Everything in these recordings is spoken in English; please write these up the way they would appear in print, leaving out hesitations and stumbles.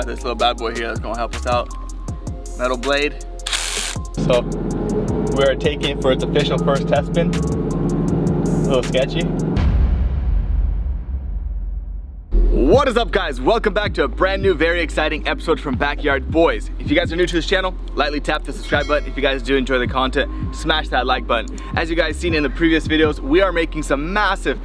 got this little bad boy here that's gonna help us out. Metal blade. So we're taking it for its official first test spin. A little sketchy. What is up, guys? Welcome back to a brand new, very exciting episode from Backyard Boys. If you guys are new to this channel, lightly tap the subscribe button. If you guys do enjoy the content, smash that like button. As you guys seen in the previous videos, we are making some massive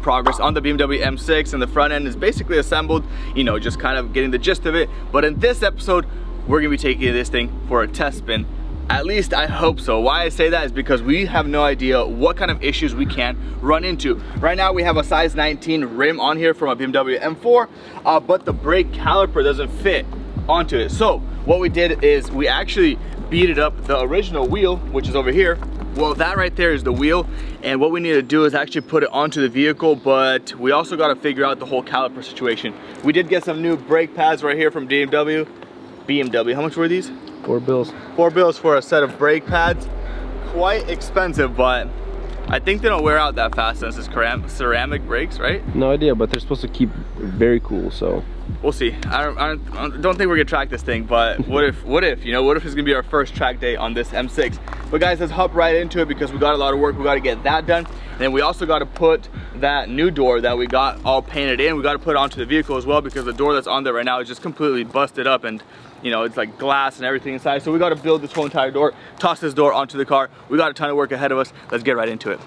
progress on the BMW M6, and the front end is basically assembled, you know, just kind of getting the gist of it. But in this episode, we're gonna be taking this thing for a test spin. At least I hope so. Why I say that is because we have no idea what kind of issues we can run into. Right now we have a size 19 rim on here from a BMW M4, but the brake caliper doesn't fit onto it. So what we did is we actually beat up the original wheel, which is over here. Well, that right there is the wheel, and what we need to do is actually put it onto the vehicle, but we also got to figure out the whole caliper situation. We did get some new brake pads right here from BMW. How much were these? $4 bills. $4 bills for a set of brake pads. Quite expensive, but I think they don't wear out that fast since it's ceramic brakes, right? No idea, but they're supposed to keep very cool, so we'll see. I don't think we're gonna track this thing, but what if you know, what if it's gonna be our first track day on this M6? But guys, let's hop right into it because we got a lot of work. We got to get that done, and then we also got to put that new door that we got all painted in. We got to put it onto the vehicle as well, because the door that's on there right now is just completely busted up, and you know, it's like glass and everything inside. So we got to build this whole entire door, toss this door onto the car. We got a ton of work ahead of us. Let's get right into it.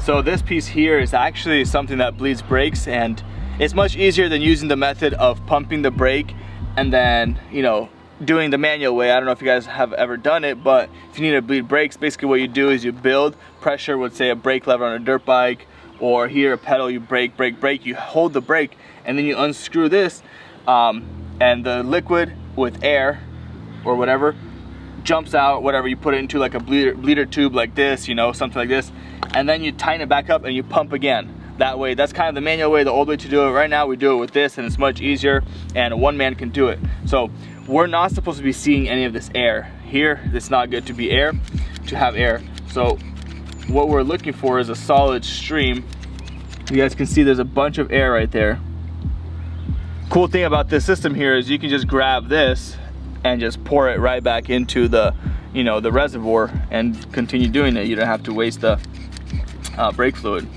So this piece here is actually something that bleeds brakes, and it's much easier than using the method of pumping the brake and then, you know, doing the manual way. I don't know if you guys have ever done it, but if you need to bleed brakes, basically what you do is you build pressure with, say, a brake lever on a dirt bike, or here a pedal, you brake, you hold the brake, and then you unscrew this, and the liquid with air or whatever jumps out, whatever, you put it into like a bleeder tube like this, you know, something like this, and then you tighten it back up and you pump again. That way, that's kind of the manual way, the old way to do it. Right now we do it with this, and it's much easier, and one man can do it. So we're not supposed to be seeing any of this air here. It's not good to be air, to have air. So what we're looking for is a solid stream. You guys can see there's a bunch of air right there. Cool thing about this system here is you can just grab this and just pour it right back into the, you know, the reservoir and continue doing it. You don't have to waste the brake fluid.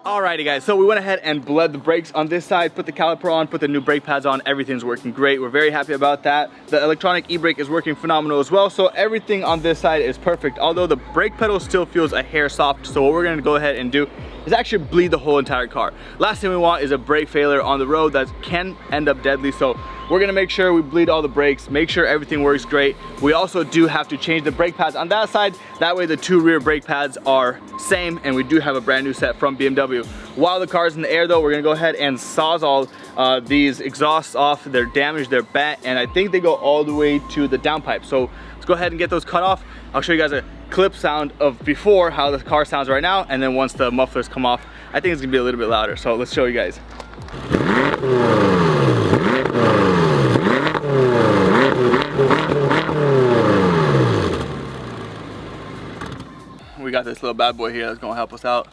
Alrighty guys, so we went ahead and bled the brakes on this side, put the caliper on, put the new brake pads on. Everything's working great. We're very happy about that. The electronic e-brake is working phenomenal as well, so everything on this side is perfect, although the brake pedal still feels a hair soft. So what we're going to go ahead and do is actually bleed the whole entire car. Last thing we want is a brake failure on the road that can end up deadly, so we're gonna make sure we bleed all the brakes, make sure everything works great. We also do have to change the brake pads on that side. That way the two rear brake pads are same, and we do have a brand new set from BMW. While the car's in the air though, we're gonna go ahead and sawzall these exhausts off. They're damaged, they're bent, and I think they go all the way to the downpipe. So let's go ahead and get those cut off. I'll show you guys a clip sound of before, how the car sounds right now, and then once the mufflers come off, I think it's gonna be a little bit louder. So let's show you guys. We got this little bad boy here that's gonna help us out.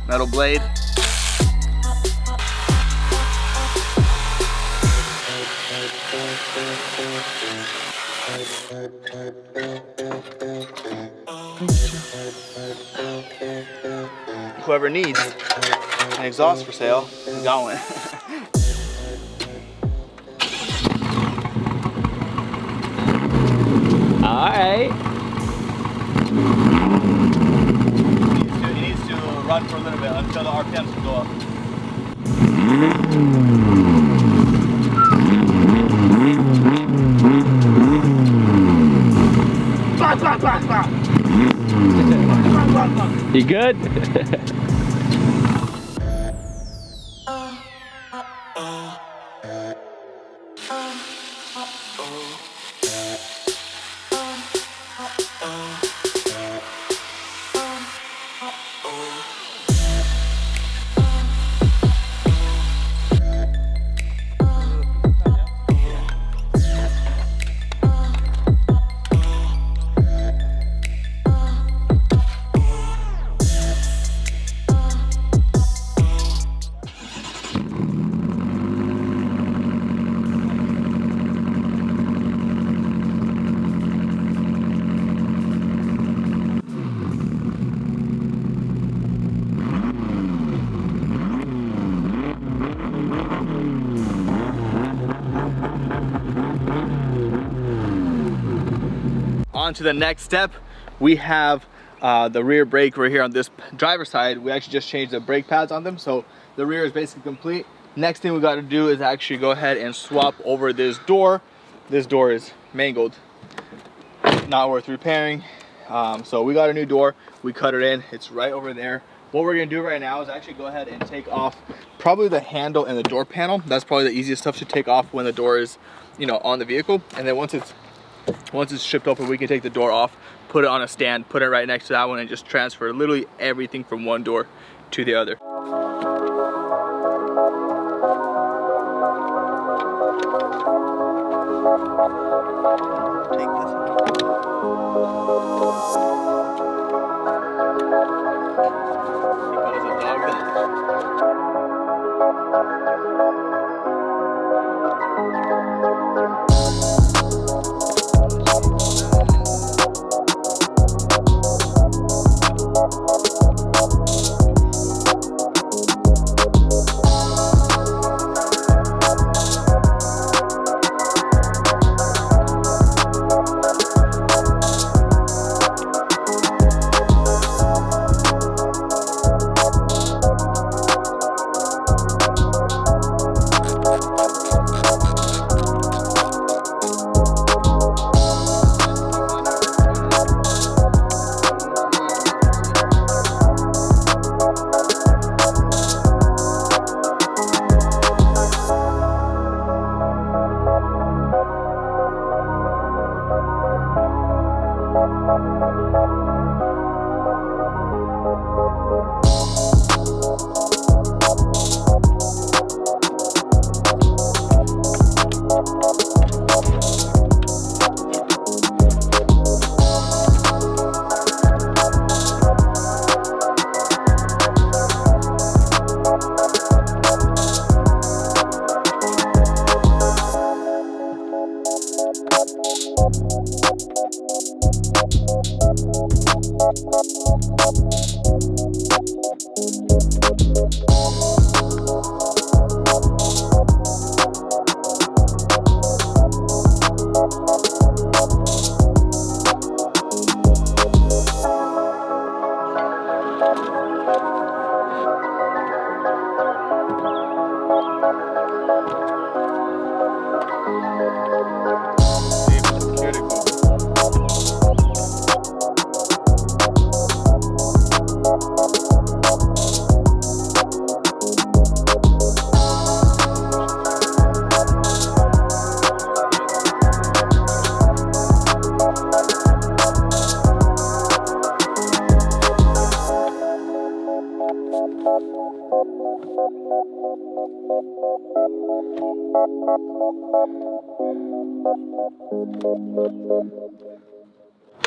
Metal blade. Whoever needs an exhaust for sale, we got one. Alright. He needs to run for a little bit until the RPMs go up. You good? On to the next step, we have the rear brake right here on this driver's side. We actually just changed the brake pads on them, so the rear is basically complete. Next thing we got to do is actually go ahead and swap over this door. This door is mangled, not worth repairing. So we got a new door, we cut it in, it's right over there. What we're gonna do right now is actually go ahead and take off probably the handle and the door panel. That's probably the easiest stuff to take off when the door is, you know, on the vehicle. And then once it's shipped open, we can take the door off, put it on a stand, put it right next to that one, and just transfer literally everything from one door to the other. Take this one. He calls a dog that.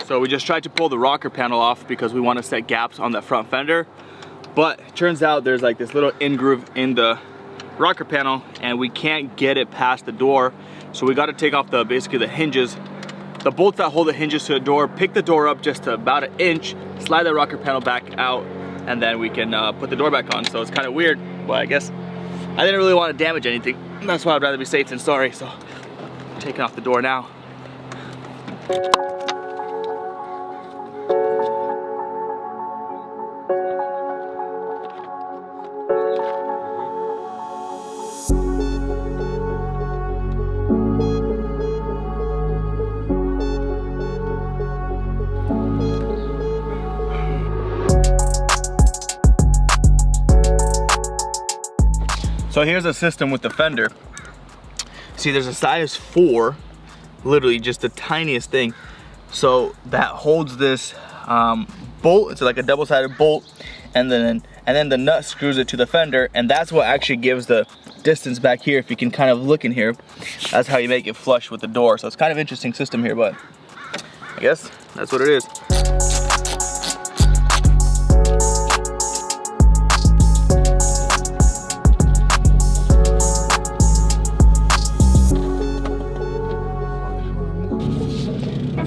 So we just tried to pull the rocker panel off because we want to set gaps on that front fender, but it turns out there's like this little in groove in the rocker panel and we can't get it past the door. So we got to take off basically the hinges, the bolts that hold the hinges to the door, pick the door up just to about an inch, slide the rocker panel back out, and then we can put the door back on. So it's kind of weird, but I guess I didn't really want to damage anything. That's why I'd rather be safe than sorry. So I'm taking off the door now. So here's a system with the fender. See, there's a size 4, literally just the tiniest thing. So that holds this bolt. It's like a double-sided bolt, and then the nut screws it to the fender, and that's what actually gives the distance back here. If you can kind of look in here, that's how you make it flush with the door. So it's kind of interesting system here, but I guess that's what it is.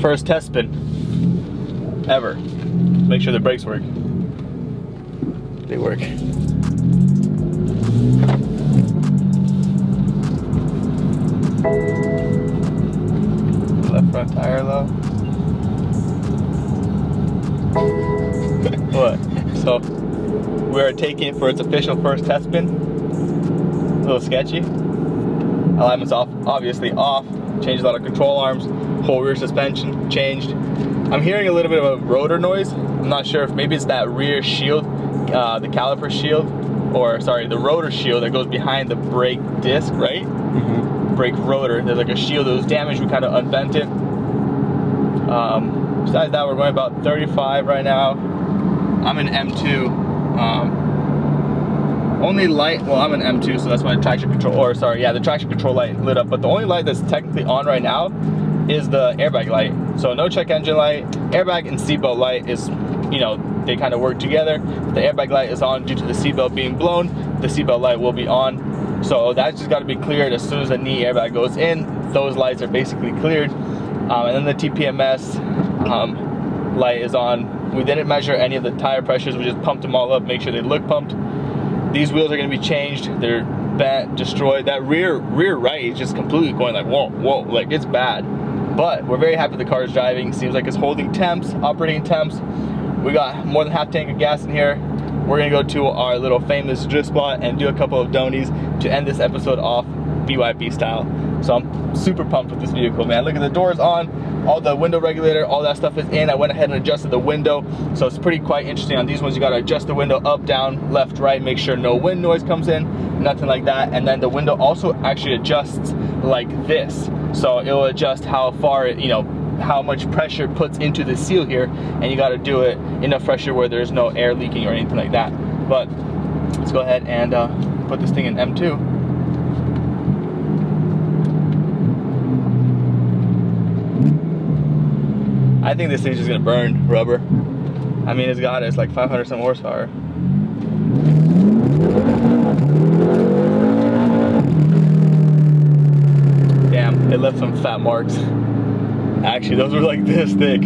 First test spin ever. Make sure the brakes work. They work. Left front tire low. What? So we're taking it for its official first test spin. A little sketchy. Alignment's off, obviously off. Changed a lot of control arms. Whole rear suspension changed. I'm hearing a little bit of a rotor noise. I'm not sure if maybe it's that rear shield, the caliper shield, or sorry, the rotor shield that goes behind the brake disc, right? Mm-hmm. Brake rotor. There's like a shield that was damaged. We kind of unbent it. Besides that, we're going about 35 right now. I'm in M2. Only light, well, I'm an M2, so that's why the traction control, or sorry, yeah, the traction control light lit up, but the only light that's technically on right now is the airbag light. So no check engine light, airbag and seatbelt light is, you know, they kind of work together. The airbag light is on due to the seatbelt being blown. The seatbelt light will be on. So that's just got to be cleared as soon as the knee airbag goes in. Those lights are basically cleared. And then the TPMS light is on. We didn't measure any of the tire pressures. We just pumped them all up, make sure they look pumped. These wheels are going to be changed. They're bent, destroyed. That rear right is just completely going like whoa, whoa, like it's bad. But we're very happy the car is driving. Seems like it's holding temps, operating temps. We got more than half tank of gas in here. We're gonna go to our little famous drift spot and do a couple of donies to end this episode off BYB style. So I'm super pumped with this vehicle, man. Look at the doors on, all the window regulator, all that stuff is in. I went ahead and adjusted the window, so it's pretty quite interesting. On these ones, you gotta adjust the window up, down, left, right, make sure no wind noise comes in, nothing like that. And then the window also actually adjusts like this. So it'll adjust how far it, you know, how much pressure it puts into the seal here, and you got to do it enough pressure where there's no air leaking or anything like that. But let's go ahead and put this thing in M2. I think this thing's just gonna burn rubber. I mean, it's like 500 some horsepower. Damn, it left some fat marks. Actually, those were like this thick.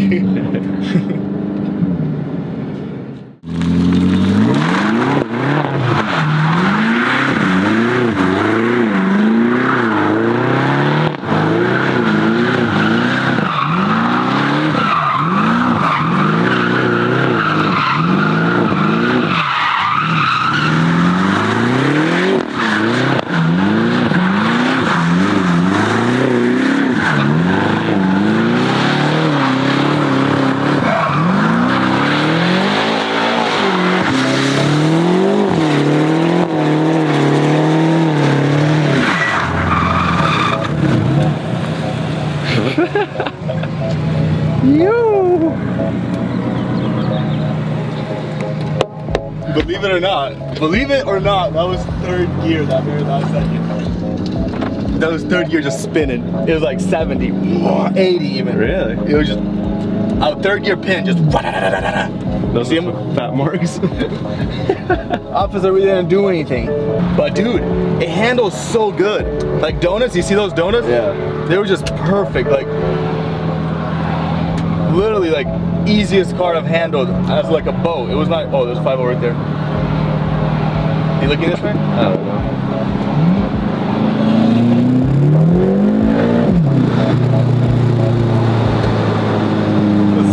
Believe it or not, that was third gear that very last second. That was third gear just spinning. It was like 70, 80 even. Really? It was just a third gear pin, just. Those See are him? fat marks. Officer really didn't do anything. But dude, it handles so good. Like donuts, you see those donuts? Yeah. They were just perfect. Like, literally like easiest car I've handled as like a boat. It was not, oh, there's 5 right there. You looking this way? I don't know.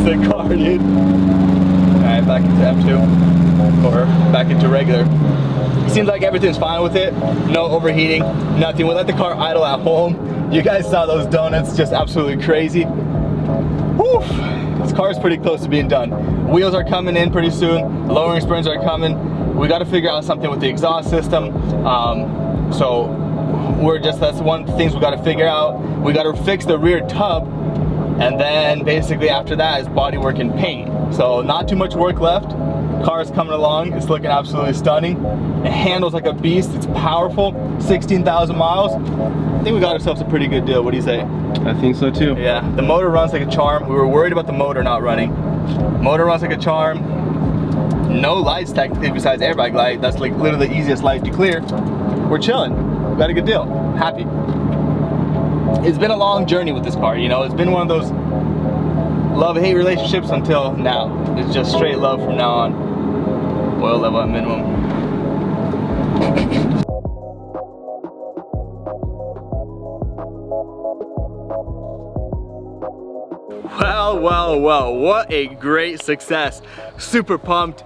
Sick car, dude. Alright, back into M2. Or back into regular. It seems like everything's fine with it. No overheating, nothing. We let the car idle at home. You guys saw those donuts, just absolutely crazy. Woof! This car is pretty close to being done. Wheels are coming in pretty soon. Lowering springs are coming. We got to figure out something with the exhaust system. So that's one of the things we got to figure out. We got to fix the rear tub. And then basically after that is bodywork and paint. So not too much work left. Car's coming along. It's looking absolutely stunning. It handles like a beast. It's powerful. 16,000 miles. I think we got ourselves a pretty good deal. What do you say? I think so too. Yeah, the motor runs like a charm. We were worried about the motor not running. Motor runs like a charm. No lights technically besides airbag light. That's like literally the easiest light to clear. We're chilling. We got a good deal. Happy. It's been a long journey with this car, you know. It's been one of those love-hate relationships until now. It's just straight love from now on. Oil level at minimum. Well, what a great success. Super pumped.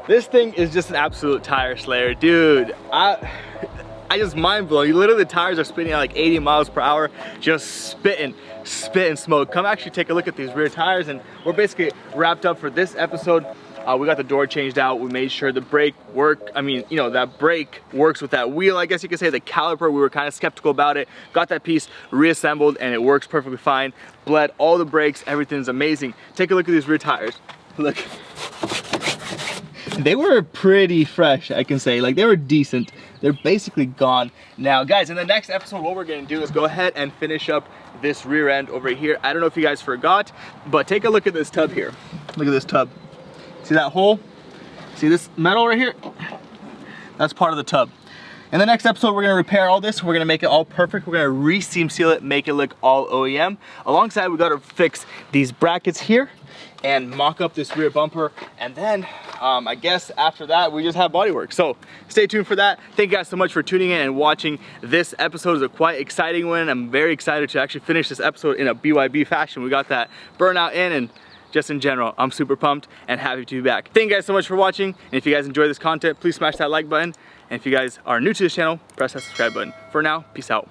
This thing is just an absolute tire slayer, dude. I just mind blown. Literally the tires are spinning at like 80 miles per hour, just spitting smoke. Come actually take a look at these rear tires, and we're basically wrapped up for this episode. We got the door changed out. We made sure the brake that brake works with that wheel. I guess you could say the caliper, we were kind of skeptical about it. Got that piece reassembled and it works perfectly fine. Bled all the brakes, everything's amazing. Take a look at these rear tires. Look. They were pretty fresh, I can say. Like, they were decent. They're basically gone. Now, guys, in the next episode, what we're gonna do is go ahead and finish up this rear end over here. I don't know if you guys forgot, but take a look at this tub here. Look at this tub. See that hole? See this metal right here? That's part of the tub. In the next episode, we're gonna repair all this. We're gonna make it all perfect. We're gonna re-seam seal it, make it look all OEM. Alongside, we gotta fix these brackets here and mock up this rear bumper. And then, I guess after that, we just have bodywork. So stay tuned for that. Thank you guys so much for tuning in and watching this episode. It's a quite exciting one. I'm very excited to actually finish this episode in a BYB fashion. We got that burnout in, and just in general, I'm super pumped and happy to be back. Thank you guys so much for watching. And if you guys enjoy this content, please smash that like button. And if you guys are new to this channel, press that subscribe button. For now, peace out.